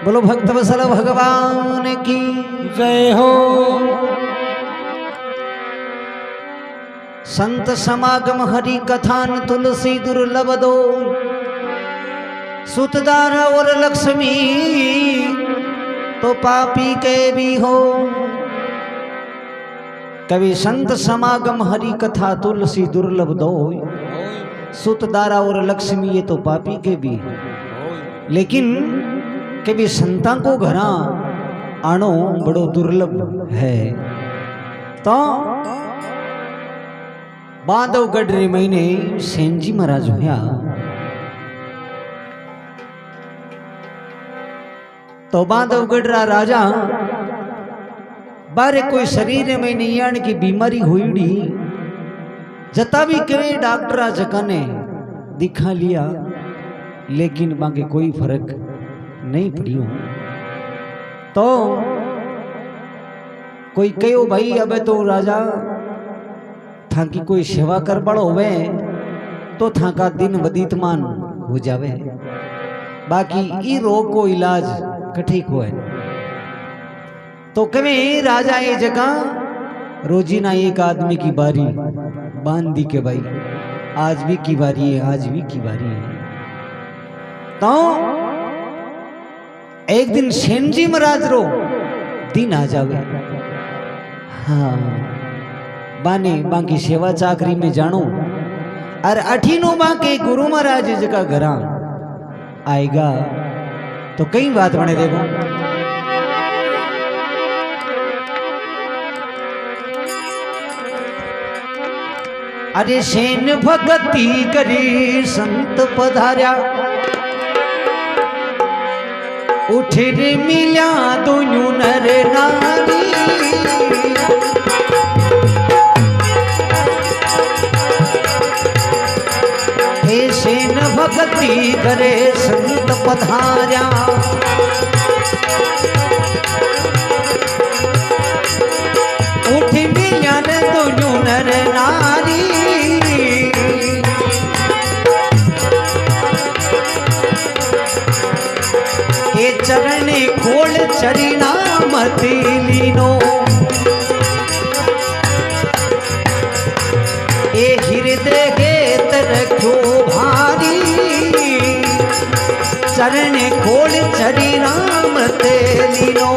बोलो भक्त वत्सल भगवान की जय हो। संत समागम हरि कथान तुलसी दुर्लभ दो सुतदार और लक्ष्मी तो पापी के भी हो। कवि संत समागम हरि कथा तुलसी दुर्लभ दो सुतदारा और लक्ष्मी ये तो पापी के भी। लेकिन कभी संतां को घरा आनो बड़ो दुर्लभ है। तो बांधवगढ़ रे महीने सेनजी महाराज होया तो बांधवगढ़ रा राजा बारे कोई शरीर में नहीं आने की बीमारी हुई जता भी कहे डॉक्टर जगह ने दिखा लिया लेकिन बाकी कोई फर्क नहीं पड़ियो। तो कोई कहो भाई अब तो राजा था की कोई सेवा कर बड़ो होवे तो था का दिन वदीतमान हो जावे बाकी ई रोग को इलाज कठिक हो। तो कभी राजा ये जगह रोजीना एक आदमी की बारी बांध दी के भाई आज भी की बारी है आज भी की बारी है। तो एक दिन सेनजी महाराज रो दिन आ जावे। हाँ बाने बाकी सेवा चाकरी में जानो और अठीनो बाके गुरु महाराज जगह घरा आएगा तो कई बात बने देखो। अरे सेन भगती करी संत पधार्या उठे रे मिल्या दोनों नर नारी। हे सेन भगती करे संत पधार्या उठे मिल्या दोनों नर नारी। चरणे खोल चरिना मती लीनो ए हृदय गेत रखो भारी। चरणे खोल चरिना मती लीनो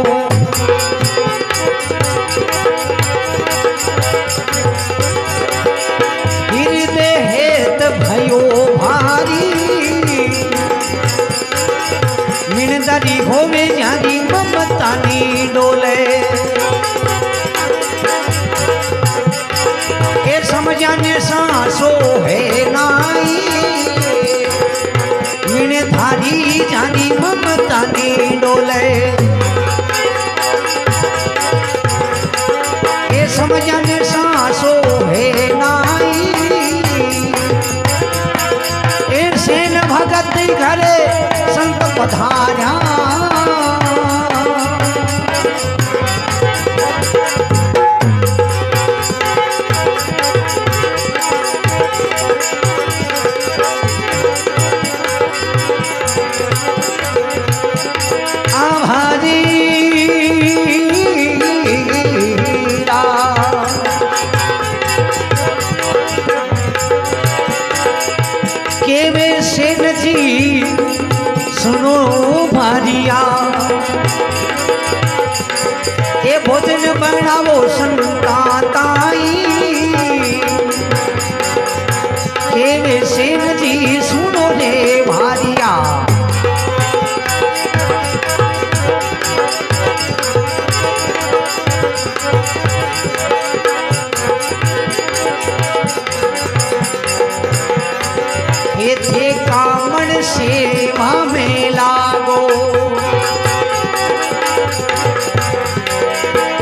हृदय हेत भयो भारी। मिनदारी होवे जारी ममतानी डोले ए समझाने सांसो है नाई। मिनदारी जारी ममतानी डोले ए समझाने सांसो है नाई। ए सेन भगत घरे संत पधार्या आभारी केवे सेन जी सुनो भारिया ये भोजन बनावो संताताई। केवे सेन जी सुनो रे भारिया ये थे कामन सेवा में लागो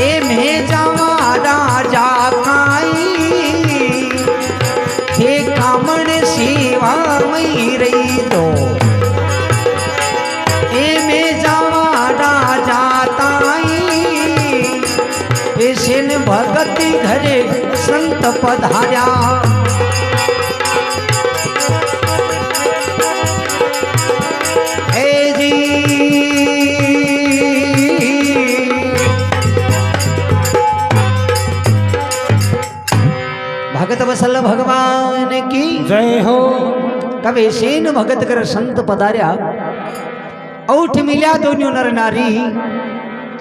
ए में जावा राजा काई। हे कामन सेवा में रही दो ए में जावा राजा ताई। ए सेन भगती घरे संत पधार्या हे जी कवे सेन भगत कर संत पधार्या औठ मिल्या दोन्यों नर नारी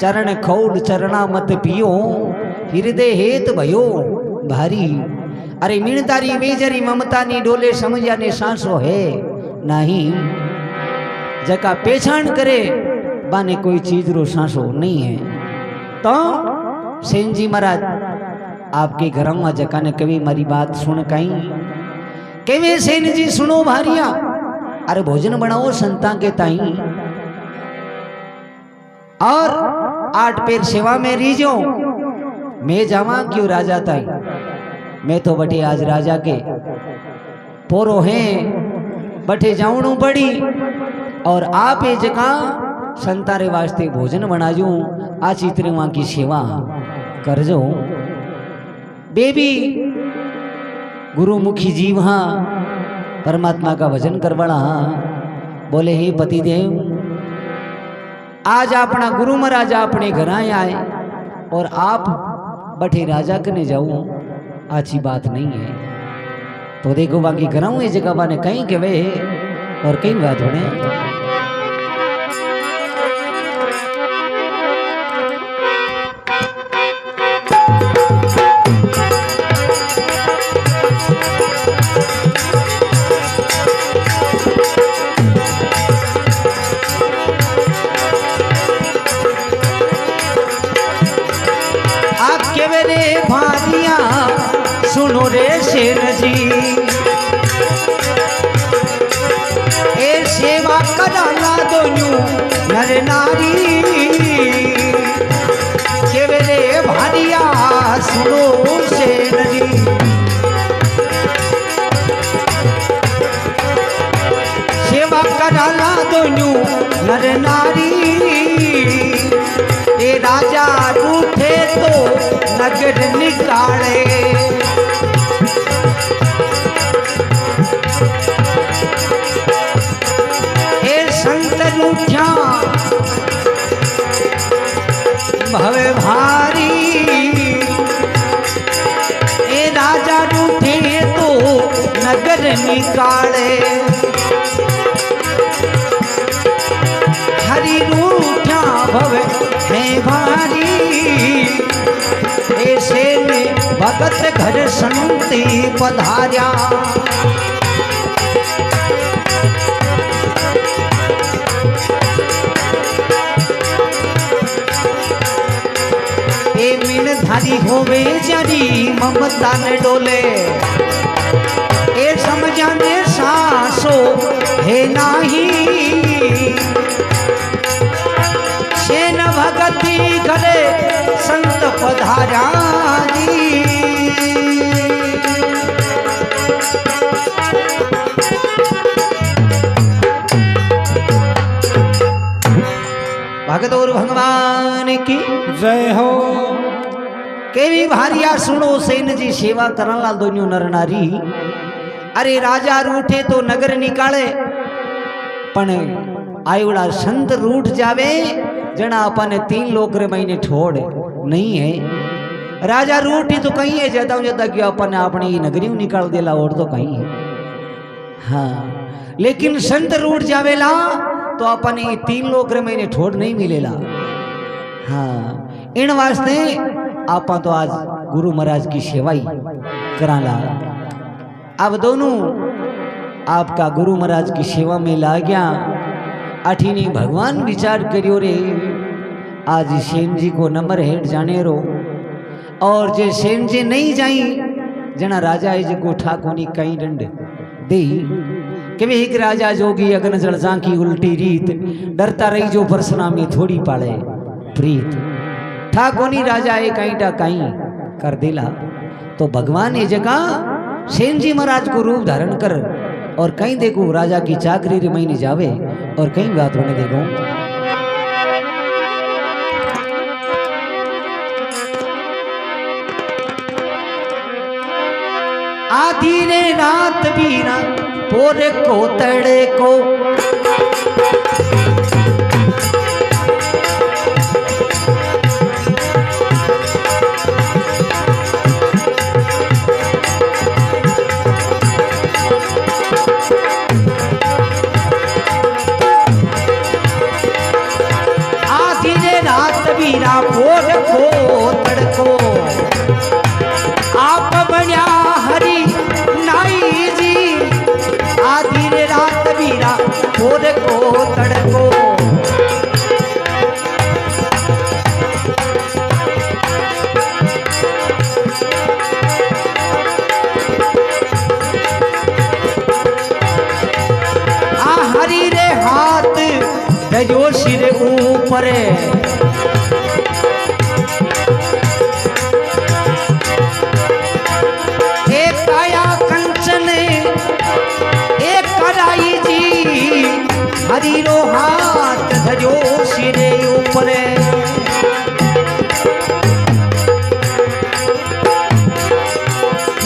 चरण खौड चरणा मत पियो हृदय हेत भयो भारी अरे मीण तारी बेजरी ममता नी डोले समझा ने सांसो है नहीं जका पहचान करे बाने कोई चीज रो सांसो नहीं है। तो सेन जी महाराज आपके घर में जका ने कभी मारी बात सुन कहीं केवे सेन जी सुनो भारिया अरे भोजन बनाओ संता के ताई और 8 पैर सेवा में रीजो मैं जावा क्यों राजा ताई मैं तो बटे आज राजा के पोरो है बटे जाऊणू पड़ी और आप ये जगह संतारे वास्ते भोजन बनाजू आ चित्र वहां की सेवा करजो बेबी गुरुमुखी जीव हाँ परमात्मा का भजन करवाड़ा हाँ बोले हे पतिदेव आज अपना गुरु महाराज अपने घर आए और आप बठे राजा कने जाऊं अच्छी बात नहीं है। तो देखो बाकी घरों ये जगह बाने कहीं के वे और कहीं बात होने सुनो रे सेन जी ए सेवा कराला दोनों नर नारी के रे भारिया सुनो सेन जी सेवा कराला दोनों नर नारी ए राजा रूठे तो नगर निकाले रूठा भवे भारी ए राजा रूठे तो नगर निकाले हरि रूठा भवे है भारी ऐसे में भगत घर संती पधार्या धारी होवे जरी ममता ने डोले ए समझाने सासो है नाही सेन भगती करे संत पधारा भगत और भगवान की जय हो। केवी भारिया सुनो सेन जी सेवा करन लाल दोनों नर नारी अरे राजा रूठे तो नगर निकाले पण आयोड़ा संत रूठ जावे जना अपन 3 लोक रे महीने छोड़ नहीं है। राजा रूठी तो कहीं है ज्यादा ज्यादा क्यों अपन अपनी नगरी निकाल देला और तो कहीं है हाँ लेकिन संत रूठ जावेला तो अपन 3 लोक रे महीने छोड़ नहीं मिलेला हाँ इन वास्ते आपा तो आज गुरु महाराज की सेवा ही कराला। अब दोनों आपका गुरु महाराज की सेवा में ला गया अठीनी भगवान विचार करियो रे आज सेन जी को नंबर हेठ जाने रो और जे सेन जी नहीं जाई जना राजा है जो ठाकुनी कई दंड दे कि वे एक राजा जोगी अगन जलसा की उल्टी रीत डरता रही जो परसना में थोड़ी पाले प्रीत ठाकोनी राजा एक काईटा काई कर दिला। तो भगवान ये जगह सेन जी महाराज को रूप धारण कर और कहीं देखो राजा की चाकरी रे महीने जावे और कहीं बात होने देखो आधी रे रात बीना पोरे को तड़े को भोर को तड़को हरी रे हाथ जो सिर ऊपर एक काया कंचन एक कराई जी हरी रो हाथ धजो सिर ऊपर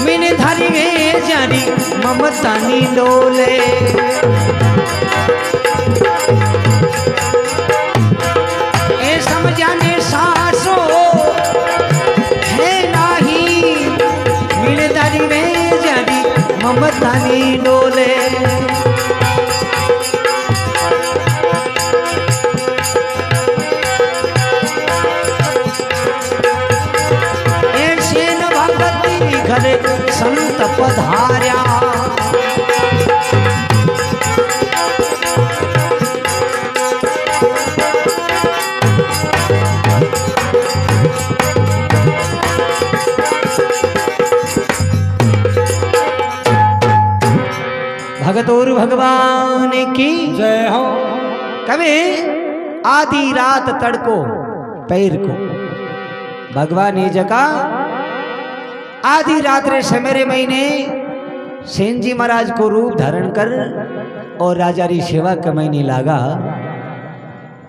मिन धरी में जारी ममता नी डोले समझाने सासो है नाही मिलदारी में जारी ममता नी डोले ऐसे न भगती घरे संत पधार्या भगत और भगवान की जय हो। कभी आधी रात तड़को पैर को भगवान ये जगह आधी रात रे समेरे महीने सेन जी महाराज को रूप धारण कर और राजा री सेवा कमाईने लागा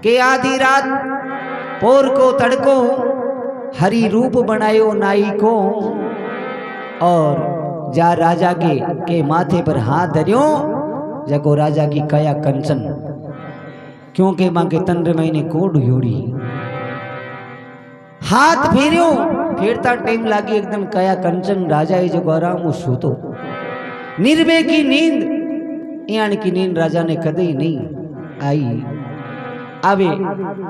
के आधी रात पोर को तड़को हरी रूप बनायो नाई को और जा राजा के माथे पर हाथ धरियो जको राजा की काया कंचन क्योंकि मां के तंद्र महीने कोड योड़ी हाथ फेरियो फेरता टाइम लागी एकदम काया कंचन राजा ही जको आराम सूतो निर्भय की नींद यानी की नींद राजा ने कदे नहीं आई आवे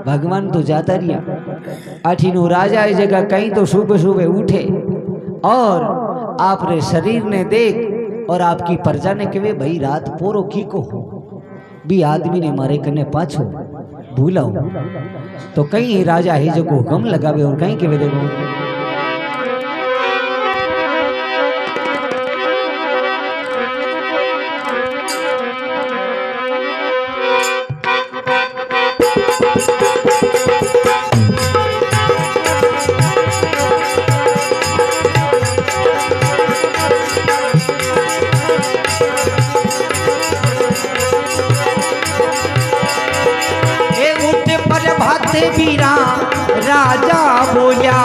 भगवान तो जाता रिया आठीनो राजा इस जगह कहीं तो सुबह सुबह उठे और आपरे शरीर ने देख और आपकी प्रजा ने कहे भाई रात पोरो की को हो भी आदमी ने मारे कने पाछो भूलाओ तो कहीं राजा ही जो को हुक्म लगावे और कहीं के देखो बीरा राजा बोलिया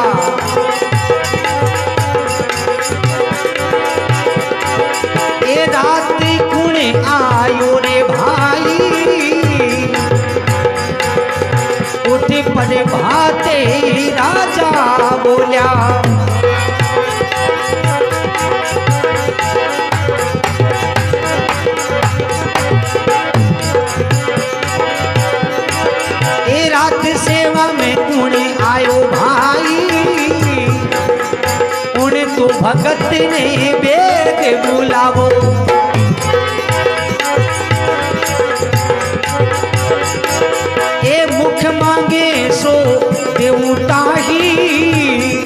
ए रात कुणे आयो रे भाई उठे परे भाते राजा बोलिया सेवा में कुणे आयो भाई उन्हें तो भगत ने बेग बुलावो ए मुख मांगे सो देवता ही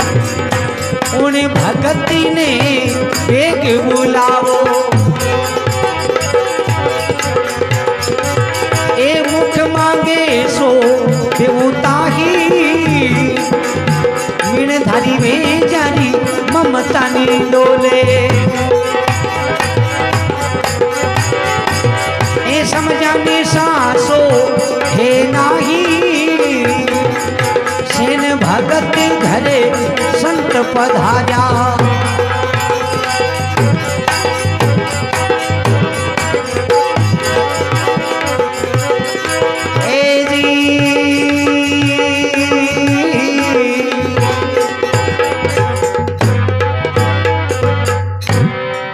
उन्हें भगत ने बेग बुलावो ए मुख मांगे सो देवता ही मीण धारी में जारी ममता नी डोले ए समझाने सासो है नाही सेन भगत घरे संत पधारा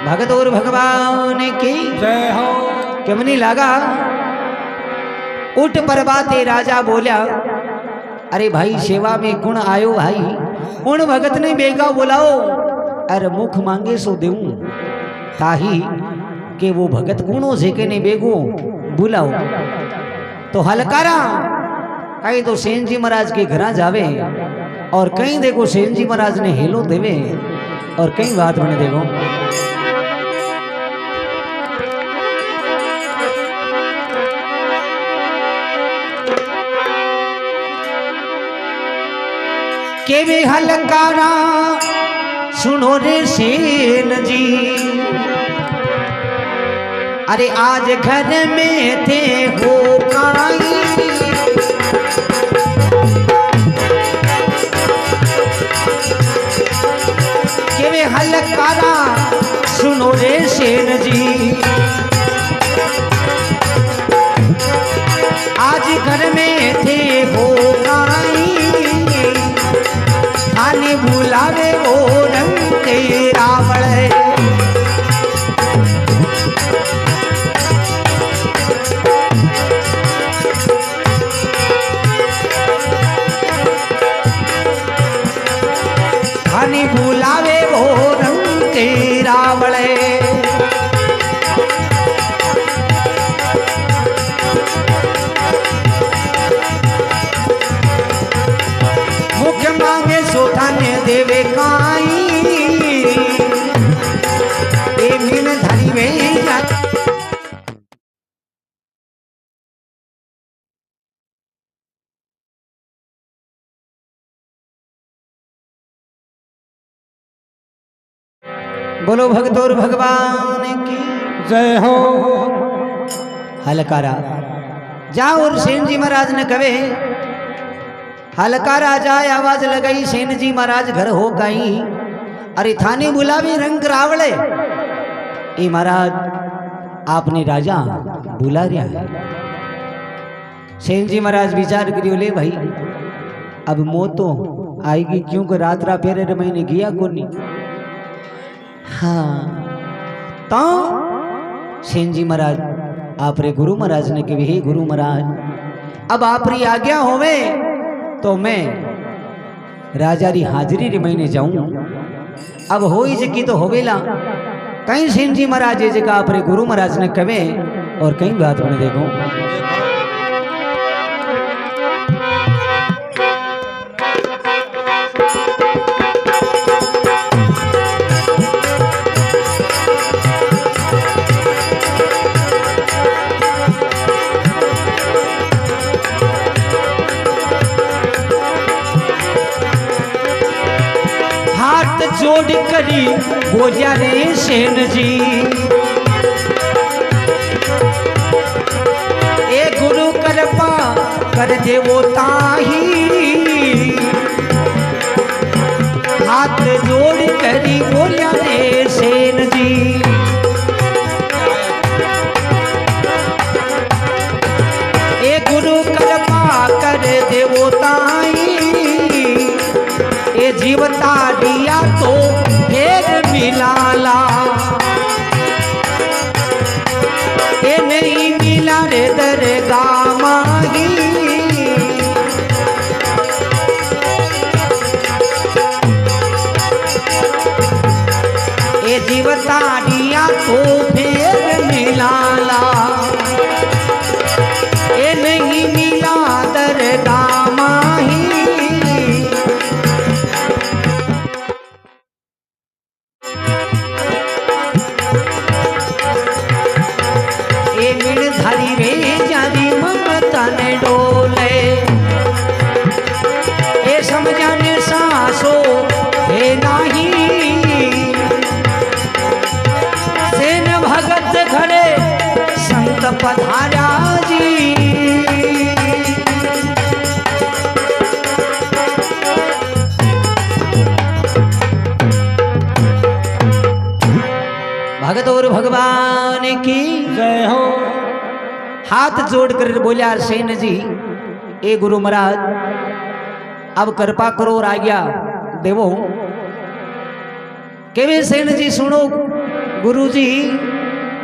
भगत और भगवान की जय हो। केमनी लागा उठ परबाते राजा बोलिया अरे भाई सेवा में कुण आयो भाई उन भगत ने बेगा बोलाओ अरे मुख मांगे सो देऊं ताही कि वो भगत कूणो छे के नहीं बेगो बुलाओ। तो हलकारा कहीं तो सेन जी महाराज के घर जावे और कहीं देखो सेन जी महाराज ने हेलो देवे और कहीं बात बने देखो के वे हलकारा सुनो रे सेन जी, अरे आज घर में थे हो काई, के वे हलकारा सुनो रे सेन जी, आज घर में थे हो काई, आने बुलावे वो रंग तेरा बड़े, आने बुलावे वो रंग तेरा बड़े। मुख मांगे सोठाने देवे काई, ए मीन धरी में जा। बोलो भगतोर भगवान की जय हो। हलकारा जाओ और सेन जी महाराज ने कहे हलकारा जाए आवाज लगाई सेन जी महाराज घर हो गई, अरे थाने बुलावी रंग रावले। ए महाराज आपने राजा बुला रहा है। सेन जी महाराज विचार करियो ले भाई अब मौत तो आएगी क्योंकि रात रा फेरे महीने गया को नहीं। हाँ तो सेन जी महाराज आप रे गुरु महाराज ने कही हे गुरु महाराज अब आप री आज्ञा होवे तो मैं राजा री हाजरी रे महीने जाऊं। अब हो ही जकी तो होवेला कहीं सेन जी महाराज ये जगह आप रे गुरु महाराज ने कहे और कहीं बात बने देखो जोड़ करी बोलिया रे सेन जी, ए गुरु कृपा कर दे वो ताही, हाथ जोड़ करी बोलिया रे सेन जी, ए गुरु कृपा कर दे वो ताही, ये जीवता दिया तो फिर मिलाला, ये नहीं मिला रे दरगा माही, ये जीवता दिया तो फिर मिलाला, ये नहीं मिला दरगा माही। धरी रे जादी ममता ने डोले, ए समझाने सासो हे नाही, सेन भगत घरे संत पधारा जी, भगत और भगवान की जय हो। हाथ जोड़कर बोलिया सेन जी ए गुरु महाराज अब कृपा करो और आज्ञा देवो। केवे सेन जी सुनो गुरु जी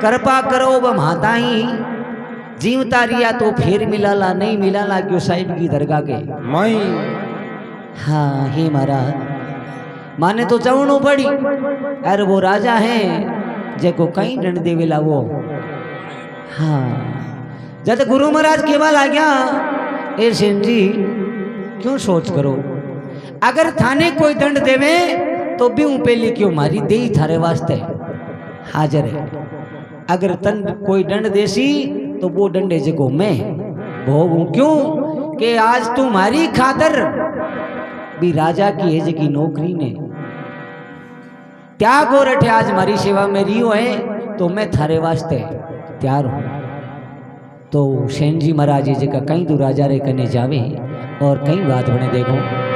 कृपा करो व माता ही जीवता रिया तो फिर मिलाला नहीं मिलाला क्यों साहिब की दरगाह के माई। हाँ हे महाराज माने तो चवणो पड़ी अरे वो राजा है जेको कई दंड देवेला वो। हाँ जब गुरु महाराज केवल आ गया ए सेन जी क्यों सोच करो, अगर थाने कोई दंड देवे तो भी पहले क्यों मारी दे थारे वास्ते हाजिर है। अगर तन कोई दंड देसी तो वो दंडे जगो मैं भोगू, क्यों कि आज तुम्हारी खातर भी राजा की एज की नौकरी ने त्याग हो रखे, आज मारी सेवा में रियो है तो मैं थारे वास्ते तैयार हूं। तो सेन जी महाराज जी का कहीं तो राजा रे कने जावे और कई बात बने देखो।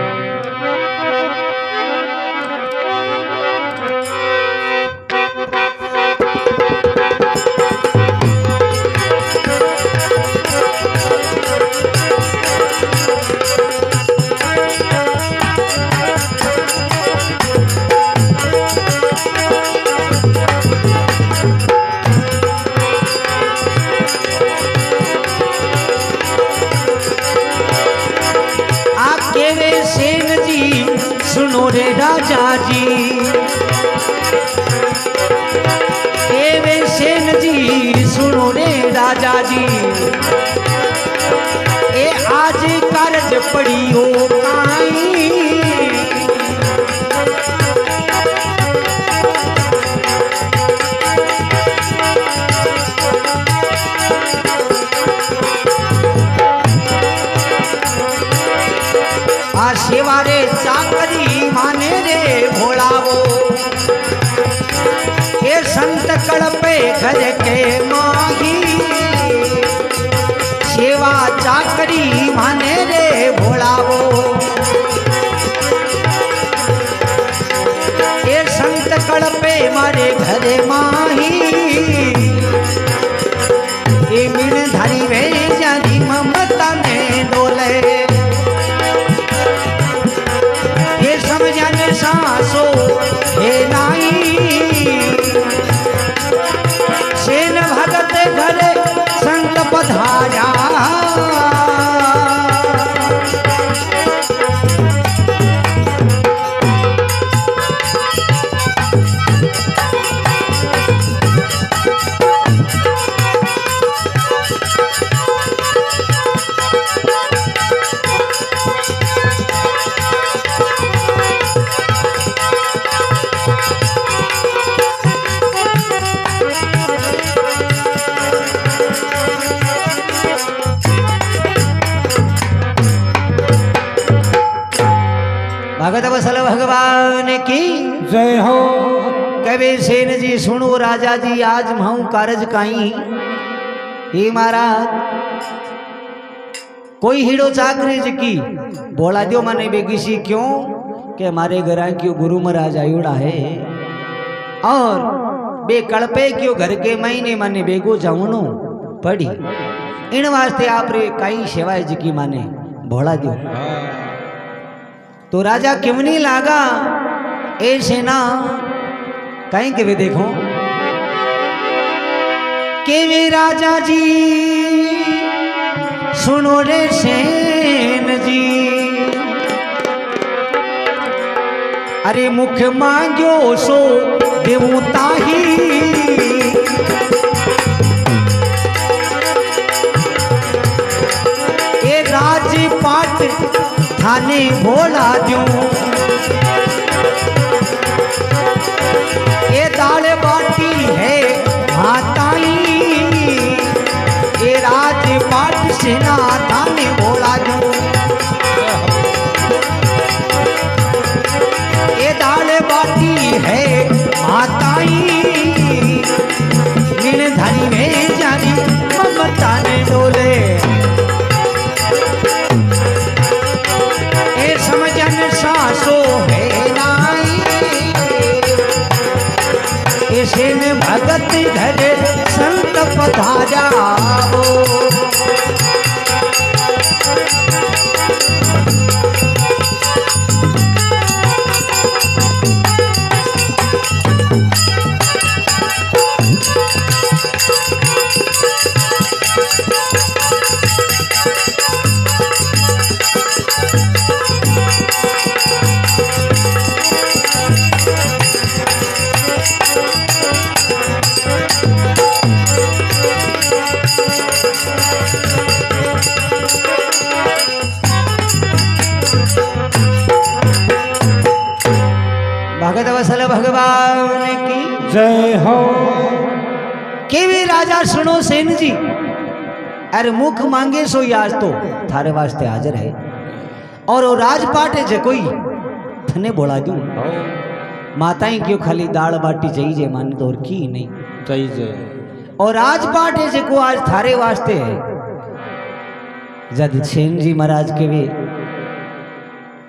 सुनो रे राजा जी, वे सेन जी सुनो रे राजा जी, ए आज कारज पड़ी हो काई, आ सेवा रे चाकरी माने रे भोलावो, ये संत कड़पे घर के माही, सेवा चाकरी माने रे भोलावो, ये संत कड़पे मारे घर माही, ये मीण धारी वे जारी ममता में डोले, सासो हे नाई, सेन भगत घरे संत पधारा, भगत वसल भगवान की जय हो। कवे सेन जी सुनो राजा जी आज महू कारज काई, हे महाराज कोई हीड़ो चाकरी की बोला दियो मने बेगिसी, क्यों के हमारे घर क्यों गुरु महाराज आयुड़ा है और बे कड़पे क्यों घर के महीने माने बेगो जाऊनो पड़ी, इन वास्ते आप रे कई सेवाएं जी की माने भोला दियो। तो राजा क्यों नहीं लागा ए सेना कहीं के भी देखो के वे राजा जी सुनो रे सेन जी, अरे मुख मांग्यो सो देवू ताही, ए राजपाट थाने भोला दूं, ये दाल बाटी है माताई, ये राजपाट सेना थाने भोला दूं, ये दाल बाटी है माताई, मीण धारी में जारी ममता ने डोले, समझन सासो है नाई, ऐसे में भगत घर संत पधारावो, जय हो। केवी राजा सुनो सेन जी, अरे मुख मांगे सो आज तो थारे वास्ते हाजिर है, और वो राजपाट है जे कोई थने बोला दूं। माताएं क्यों खाली दाल बाटी चाहिए माने तो और की नहीं चाहिए, और राजपाट है जे को आज थारे वास्ते है। जद सेन जी महाराज के वे,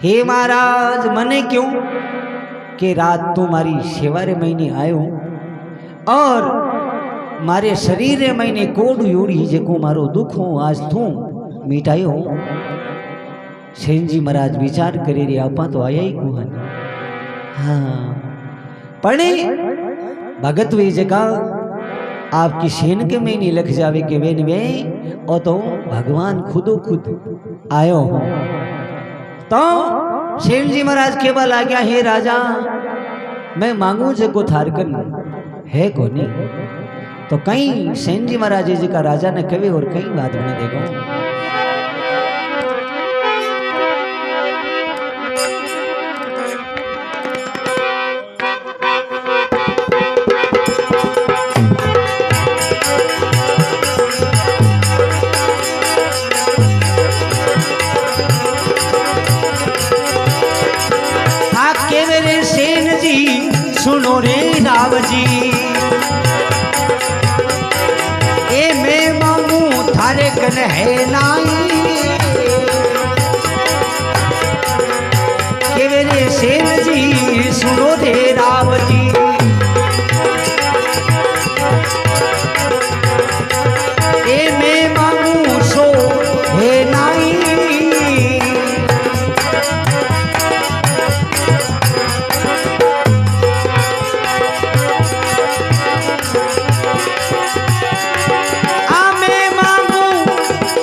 हे महाराज मने क्यों के रात तुम्हारी सेवा रे महीने आयो और मारे शरीर रे महीने कोड योड़ी जेको मारो दुख हो आज तू मिटायो। सेन जी महाराज विचार करे रे आपा तो आया ही कुहन। हाँ पढ़े भगत वे जगह आपकी सेन के महीने लख जावे के वेन वे और तो भगवान खुदो खुद आयो हो। तो सेन जी महाराज केवल आ गया, हे राजा मैं मांगू जगो थारकन है को नहीं। तो कहीं सेन जी महाराज जी का राजा ने कवे और कई बात बने देखो। सुनो रे राव जी, ए मैं मांगू थारे कन है नाई, के मेरे सेन जी सुनो रे राव जी, ए मैं मांगू सो है नाई।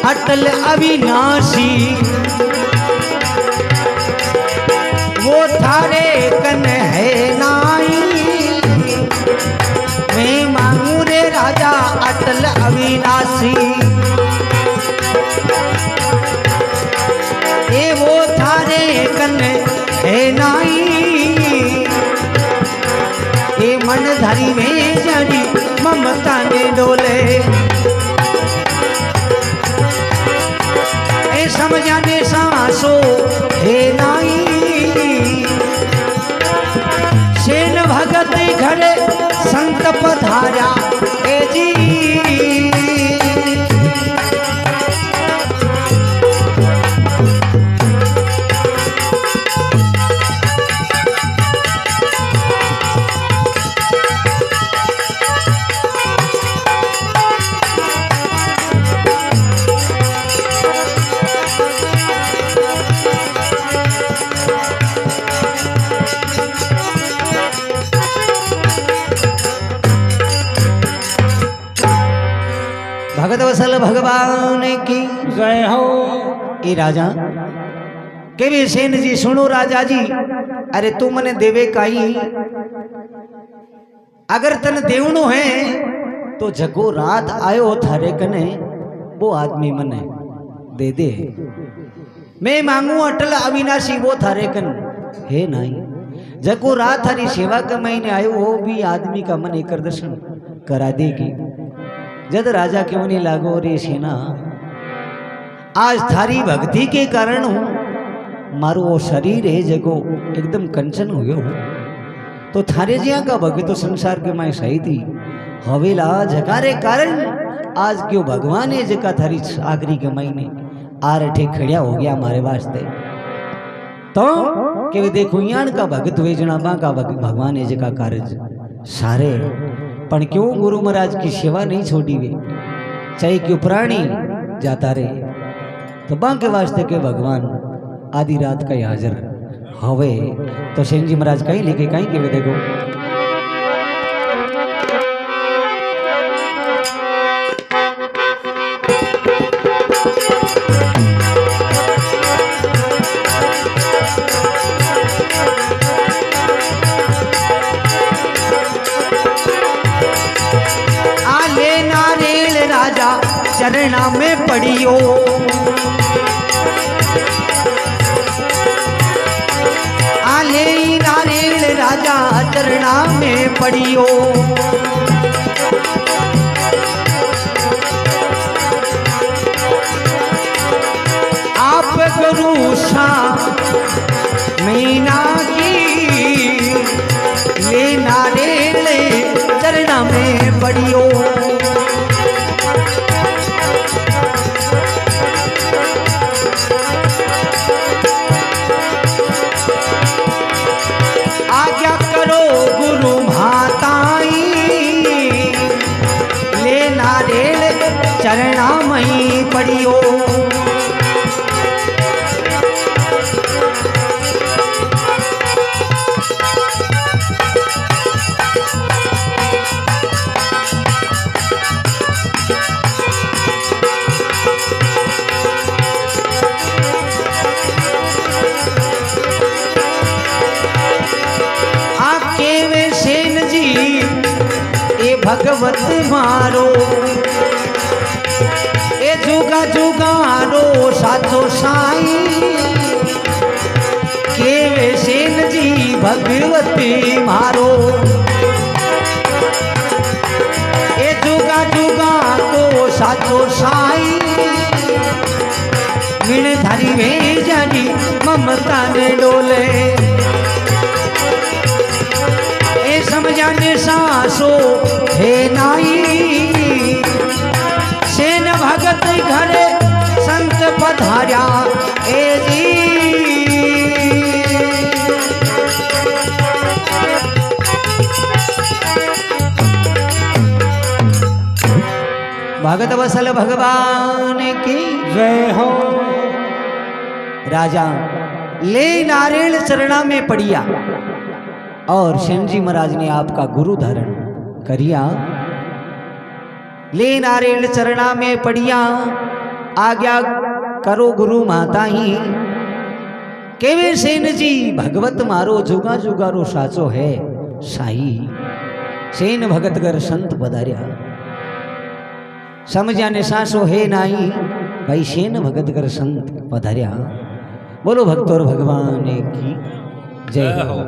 अटल अविनाशी वो थारे कन है नाई, मैं मांगू रे राजा अटल अविनाशी, ए वो थारे कन है नाई, ए मन धरी में जड़ी ममता ने डोले, समझाने सांसो हे नाई, सेन भगत घड़े संत पधारा ए जी, भगत वसल भगवान की जय हो। ए राजा केवे सेन जी सुनो राजा जी, अरे तू मने देवे काई, अगर तन देवनो है तो जगो रात आयो थारे कने वो आदमी मने दे दे, मैं मांगू अटल अविनाशी वो थारे कन है नहीं, जगो रात थारी सेवा के महीने आयो वो भी आदमी का मन एक दर्शन करा देगी। जद राजा क्यों नहीं लागो रे सेना, आज थारी भक्ति के कारण मारो वो शरीर है जगो एकदम कंचन हो गयो, तो थारे जिया का भक्त तो संसार के माय सही थी हवेला जगारे कारण आज क्यों भगवान है जका थारी आखिरी के महीने आर अठे खड़िया हो गया हमारे वास्ते। तो के देखो यान का भक्त वे जनाबा का भगवान है जका कार्य सारे, पण क्यों गुरु महाराज की सेवा नहीं छोड़ी वे, चाहे क्यों प्राणी जाता रहे, तो बांके वास्ते के भगवान आधी रात का हाजिर हवे। तो सेन जी महाराज कहीं लेके कहीं के वे देखो, चरणा में पड़ियो, आले नारेल राजा चरणा में पड़ियो। आप गुरु सा मीना की ले नारेले चरणा में पड़ियो। आज्ञा करो गुरु भाताई ले नारेल चरणा में पड़ियो। भगवत मारो ए जुगा जुगारो साचो साई केवे सेन जी भगवती मारो। ए जुगा जुगा को साचो साई मीण धारी भेजानी ममता ने डोले। समझाने सासो हे नाई सेन भगत घरे संत पधार्या ए जी। भगत वसल भगवान की जय हो। राजा ले नारेल चरणा में पड़िया और सेन जी महाराज ने आपका गुरु धारण करिया। ले नारेल चरणा में पड़िया आज्ञा करो गुरु माता ही केवे सेन जी भगवत मारो जुगा जुगारो साचो है साई। सेन भगत घर संत पधार्या समझाने सासो है नाई भाई सेन भगत घर संत पधार्या। बोलो भक्तोर भगवान की जय हो।